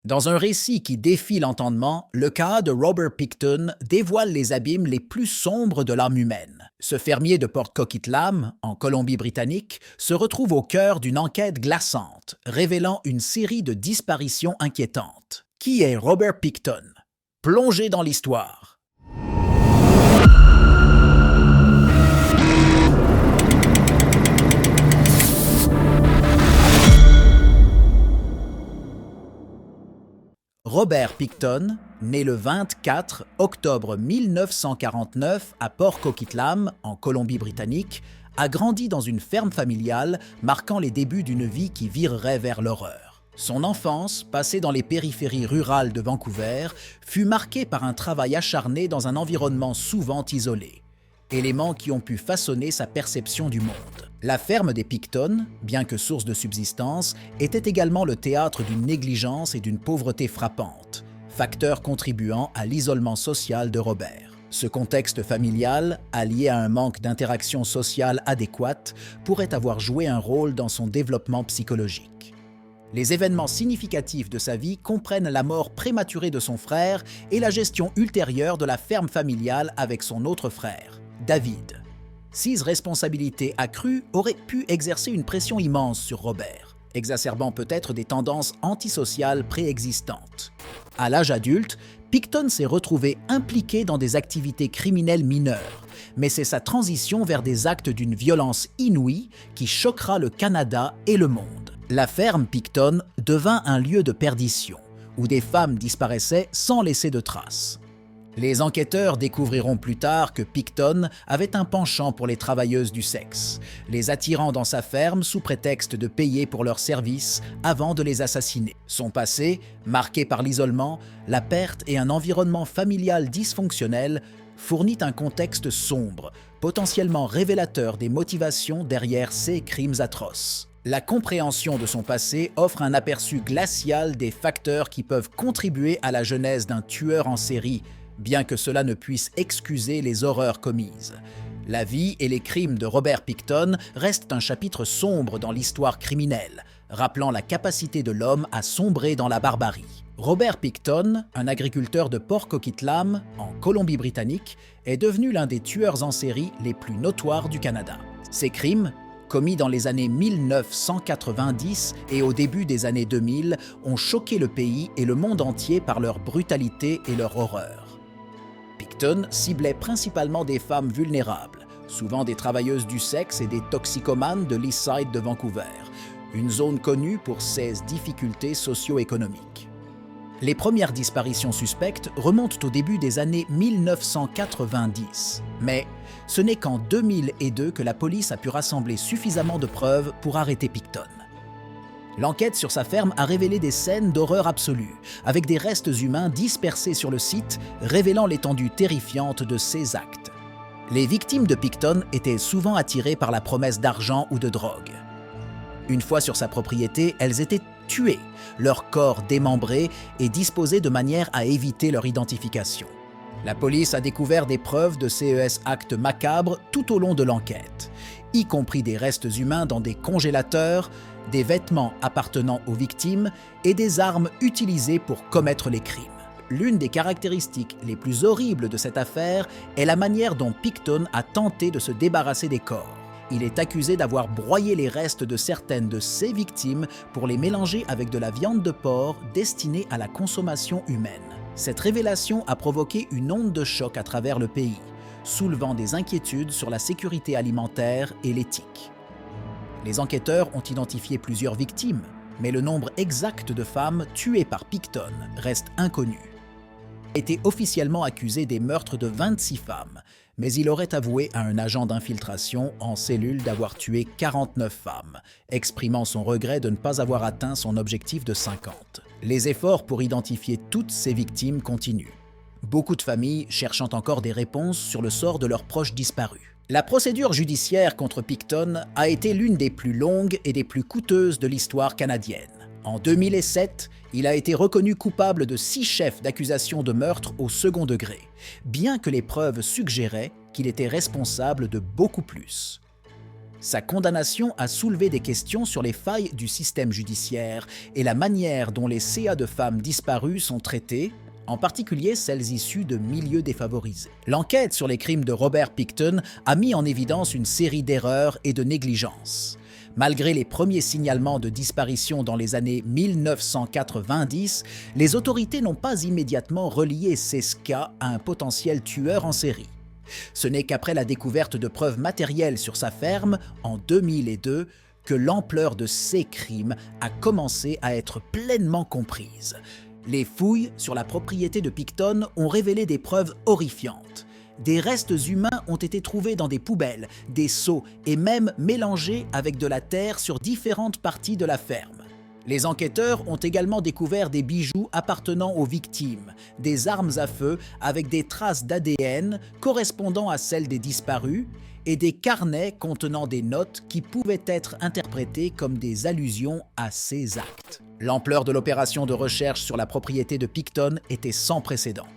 Dans un récit qui défie l'entendement, le cas de Robert Picton dévoile les abîmes les plus sombres de l'âme humaine. Ce fermier de Port Coquitlam, en Colombie-Britannique, se retrouve au cœur d'une enquête glaçante, révélant une série de disparitions inquiétantes. Qui est Robert Picton? Plongé dans l'histoire. Robert Picton, né le 24 octobre 1949 à Port Coquitlam, en Colombie-Britannique, a grandi dans une ferme familiale marquant les débuts d'une vie qui virerait vers l'horreur. Son enfance, passée dans les périphéries rurales de Vancouver, fut marquée par un travail acharné dans un environnement souvent isolé, éléments qui ont pu façonner sa perception du monde. La ferme des Picton, bien que source de subsistance, était également le théâtre d'une négligence et d'une pauvreté frappante, facteurs contribuant à l'isolement social de Robert. Ce contexte familial, allié à un manque d'interaction sociale adéquate, pourrait avoir joué un rôle dans son développement psychologique. Les événements significatifs de sa vie comprennent la mort prématurée de son frère et la gestion ultérieure de la ferme familiale avec son autre frère, David. Ces responsabilités accrues auraient pu exercer une pression immense sur Robert, exacerbant peut-être des tendances antisociales préexistantes. À l'âge adulte, Picton s'est retrouvé impliqué dans des activités criminelles mineures, mais c'est sa transition vers des actes d'une violence inouïe qui choquera le Canada et le monde. La ferme Picton devint un lieu de perdition, où des femmes disparaissaient sans laisser de traces. Les enquêteurs découvriront plus tard que Picton avait un penchant pour les travailleuses du sexe, les attirant dans sa ferme sous prétexte de payer pour leurs services avant de les assassiner. Son passé, marqué par l'isolement, la perte et un environnement familial dysfonctionnel, fournit un contexte sombre, potentiellement révélateur des motivations derrière ces crimes atroces. La compréhension de son passé offre un aperçu glacial des facteurs qui peuvent contribuer à la genèse d'un tueur en série, bien que cela ne puisse excuser les horreurs commises. La vie et les crimes de Robert Picton restent un chapitre sombre dans l'histoire criminelle, rappelant la capacité de l'homme à sombrer dans la barbarie. Robert Picton, un agriculteur de Port Coquitlam, en Colombie-Britannique, est devenu l'un des tueurs en série les plus notoires du Canada. Ses crimes, commis dans les années 1990 et au début des années 2000, ont choqué le pays et le monde entier par leur brutalité et leur horreur. Picton ciblait principalement des femmes vulnérables, souvent des travailleuses du sexe et des toxicomanes de l'East Side de Vancouver, une zone connue pour ses difficultés socio-économiques. Les premières disparitions suspectes remontent au début des années 1990, mais ce n'est qu'en 2002 que la police a pu rassembler suffisamment de preuves pour arrêter Picton. L'enquête sur sa ferme a révélé des scènes d'horreur absolue, avec des restes humains dispersés sur le site, révélant l'étendue terrifiante de ses actes. Les victimes de Picton étaient souvent attirées par la promesse d'argent ou de drogue. Une fois sur sa propriété, elles étaient tuées, leur corps démembrés et disposés de manière à éviter leur identification. La police a découvert des preuves de ces actes macabres tout au long de l'enquête, y compris des restes humains dans des congélateurs, des vêtements appartenant aux victimes et des armes utilisées pour commettre les crimes. L'une des caractéristiques les plus horribles de cette affaire est la manière dont Picton a tenté de se débarrasser des corps. Il est accusé d'avoir broyé les restes de certaines de ses victimes pour les mélanger avec de la viande de porc destinée à la consommation humaine. Cette révélation a provoqué une onde de choc à travers le pays, soulevant des inquiétudes sur la sécurité alimentaire et l'éthique. Les enquêteurs ont identifié plusieurs victimes, mais le nombre exact de femmes tuées par Picton reste inconnu. Il a été officiellement accusé des meurtres de 26 femmes, mais il aurait avoué à un agent d'infiltration en cellule d'avoir tué 49 femmes, exprimant son regret de ne pas avoir atteint son objectif de 50. Les efforts pour identifier toutes ces victimes continuent, beaucoup de familles cherchant encore des réponses sur le sort de leurs proches disparus. La procédure judiciaire contre Picton a été l'une des plus longues et des plus coûteuses de l'histoire canadienne. En 2007, il a été reconnu coupable de 6 chefs d'accusation de meurtre au second degré, bien que les preuves suggéraient qu'il était responsable de beaucoup plus. Sa condamnation a soulevé des questions sur les failles du système judiciaire et la manière dont les CA de femmes disparues sont traitées, en particulier celles issues de milieux défavorisés. L'enquête sur les crimes de Robert Pickton a mis en évidence une série d'erreurs et de négligences. Malgré les premiers signalements de disparition dans les années 1990, les autorités n'ont pas immédiatement relié Seska à un potentiel tueur en série. Ce n'est qu'après la découverte de preuves matérielles sur sa ferme, en 2002, que l'ampleur de ces crimes a commencé à être pleinement comprise. Les fouilles sur la propriété de Pickton ont révélé des preuves horrifiantes. Des restes humains ont été trouvés dans des poubelles, des seaux et même mélangés avec de la terre sur différentes parties de la ferme. Les enquêteurs ont également découvert des bijoux appartenant aux victimes, des armes à feu avec des traces d'ADN correspondant à celles des disparus et des carnets contenant des notes qui pouvaient être interprétées comme des allusions à ces actes. L'ampleur de l'opération de recherche sur la propriété de Pickton était sans précédent.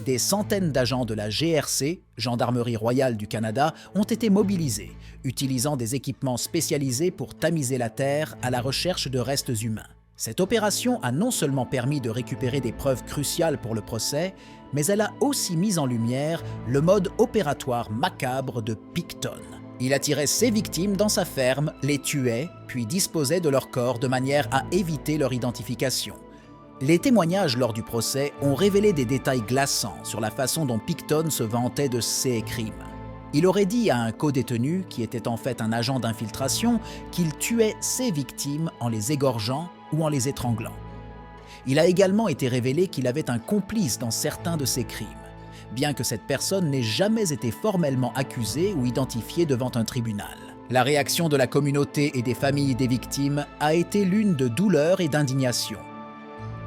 Des centaines d'agents de la GRC, Gendarmerie royale du Canada, ont été mobilisés, utilisant des équipements spécialisés pour tamiser la terre à la recherche de restes humains. Cette opération a non seulement permis de récupérer des preuves cruciales pour le procès, mais elle a aussi mis en lumière le mode opératoire macabre de Pickton. Il attirait ses victimes dans sa ferme, les tuait, puis disposait de leurs corps de manière à éviter leur identification. Les témoignages lors du procès ont révélé des détails glaçants sur la façon dont Pickton se vantait de ses crimes. Il aurait dit à un co-détenu, qui était en fait un agent d'infiltration, qu'il tuait ses victimes en les égorgeant ou en les étranglant. Il a également été révélé qu'il avait un complice dans certains de ses crimes, bien que cette personne n'ait jamais été formellement accusée ou identifiée devant un tribunal. La réaction de la communauté et des familles des victimes a été l'une de douleur et d'indignation.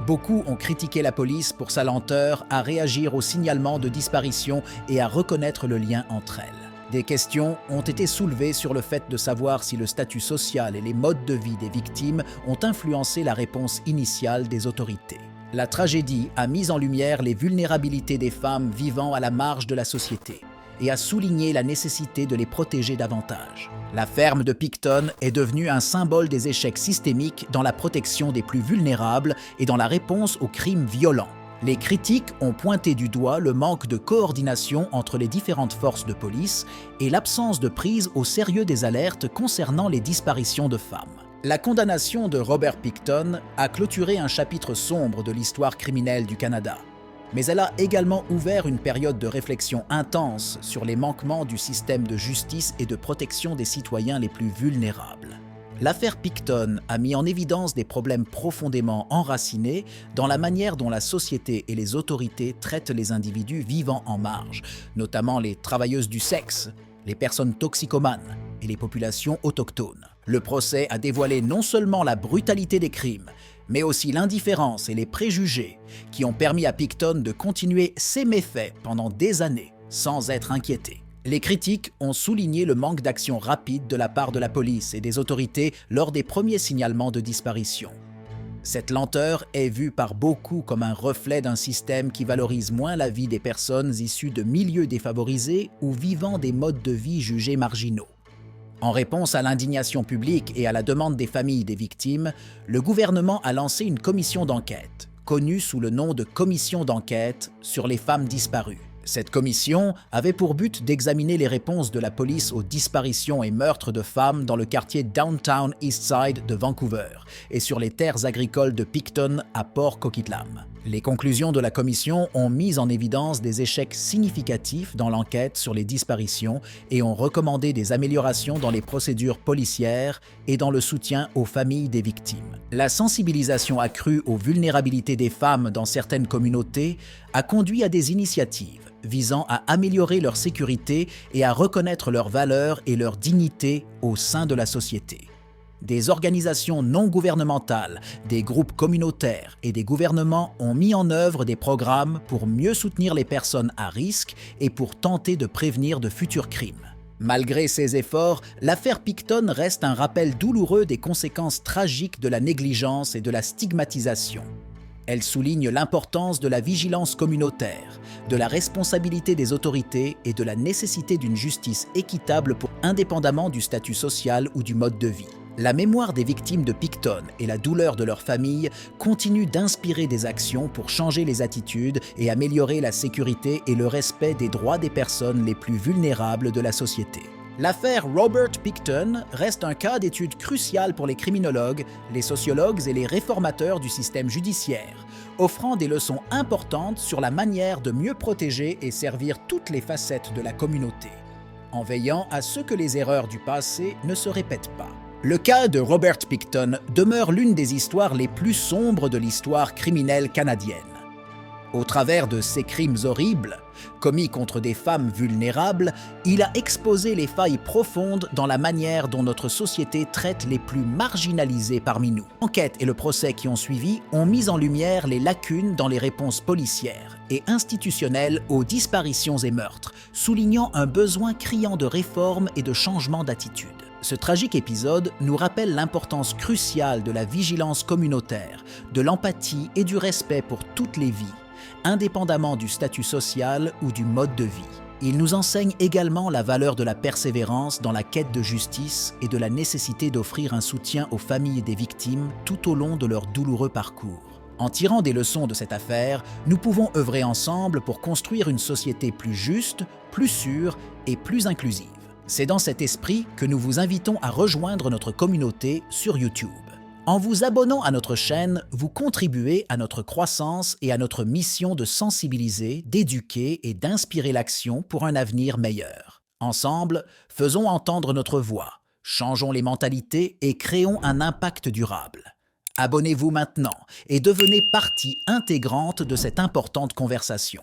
Beaucoup ont critiqué la police pour sa lenteur à réagir aux signalements de disparition et à reconnaître le lien entre elles. Des questions ont été soulevées sur le fait de savoir si le statut social et les modes de vie des victimes ont influencé la réponse initiale des autorités. La tragédie a mis en lumière les vulnérabilités des femmes vivant à la marge de la société et a souligné la nécessité de les protéger davantage. La ferme de Pickton est devenue un symbole des échecs systémiques dans la protection des plus vulnérables et dans la réponse aux crimes violents. Les critiques ont pointé du doigt le manque de coordination entre les différentes forces de police et l'absence de prise au sérieux des alertes concernant les disparitions de femmes. La condamnation de Robert Pickton a clôturé un chapitre sombre de l'histoire criminelle du Canada. Mais elle a également ouvert une période de réflexion intense sur les manquements du système de justice et de protection des citoyens les plus vulnérables. L'affaire Pickton a mis en évidence des problèmes profondément enracinés dans la manière dont la société et les autorités traitent les individus vivant en marge, notamment les travailleuses du sexe, les personnes toxicomanes et les populations autochtones. Le procès a dévoilé non seulement la brutalité des crimes, mais aussi l'indifférence et les préjugés qui ont permis à Pickton de continuer ses méfaits pendant des années sans être inquiété. Les critiques ont souligné le manque d'action rapide de la part de la police et des autorités lors des premiers signalements de disparition. Cette lenteur est vue par beaucoup comme un reflet d'un système qui valorise moins la vie des personnes issues de milieux défavorisés ou vivant des modes de vie jugés marginaux. En réponse à l'indignation publique et à la demande des familles des victimes, le gouvernement a lancé une commission d'enquête, connue sous le nom de Commission d'enquête sur les femmes disparues. Cette commission avait pour but d'examiner les réponses de la police aux disparitions et meurtres de femmes dans le quartier Downtown Eastside de Vancouver et sur les terres agricoles de Pickton à Port Coquitlam. Les conclusions de la commission ont mis en évidence des échecs significatifs dans l'enquête sur les disparitions et ont recommandé des améliorations dans les procédures policières et dans le soutien aux familles des victimes. La sensibilisation accrue aux vulnérabilités des femmes dans certaines communautés a conduit à des initiatives visant à améliorer leur sécurité et à reconnaître leurs valeurs et leur dignité au sein de la société. Des organisations non gouvernementales, des groupes communautaires et des gouvernements ont mis en œuvre des programmes pour mieux soutenir les personnes à risque et pour tenter de prévenir de futurs crimes. Malgré ces efforts, l'affaire Pickton reste un rappel douloureux des conséquences tragiques de la négligence et de la stigmatisation. Elle souligne l'importance de la vigilance communautaire, de la responsabilité des autorités et de la nécessité d'une justice équitable indépendamment du statut social ou du mode de vie. La mémoire des victimes de Picton et la douleur de leurs familles continuent d'inspirer des actions pour changer les attitudes et améliorer la sécurité et le respect des droits des personnes les plus vulnérables de la société. L'affaire Robert Picton reste un cas d'étude crucial pour les criminologues, les sociologues et les réformateurs du système judiciaire, offrant des leçons importantes sur la manière de mieux protéger et servir toutes les facettes de la communauté, en veillant à ce que les erreurs du passé ne se répètent pas. Le cas de Robert Picton demeure l'une des histoires les plus sombres de l'histoire criminelle canadienne. Au travers de ces crimes horribles, commis contre des femmes vulnérables, il a exposé les failles profondes dans la manière dont notre société traite les plus marginalisés parmi nous. L'enquête et le procès qui ont suivi ont mis en lumière les lacunes dans les réponses policières et institutionnelles aux disparitions et meurtres, soulignant un besoin criant de réforme et de changement d'attitude. Ce tragique épisode nous rappelle l'importance cruciale de la vigilance communautaire, de l'empathie et du respect pour toutes les vies, indépendamment du statut social ou du mode de vie. Il nous enseigne également la valeur de la persévérance dans la quête de justice et de la nécessité d'offrir un soutien aux familles des victimes tout au long de leur douloureux parcours. En tirant des leçons de cette affaire, nous pouvons œuvrer ensemble pour construire une société plus juste, plus sûre et plus inclusive. C'est dans cet esprit que nous vous invitons à rejoindre notre communauté sur YouTube. En vous abonnant à notre chaîne, vous contribuez à notre croissance et à notre mission de sensibiliser, d'éduquer et d'inspirer l'action pour un avenir meilleur. Ensemble, faisons entendre notre voix, changeons les mentalités et créons un impact durable. Abonnez-vous maintenant et devenez partie intégrante de cette importante conversation.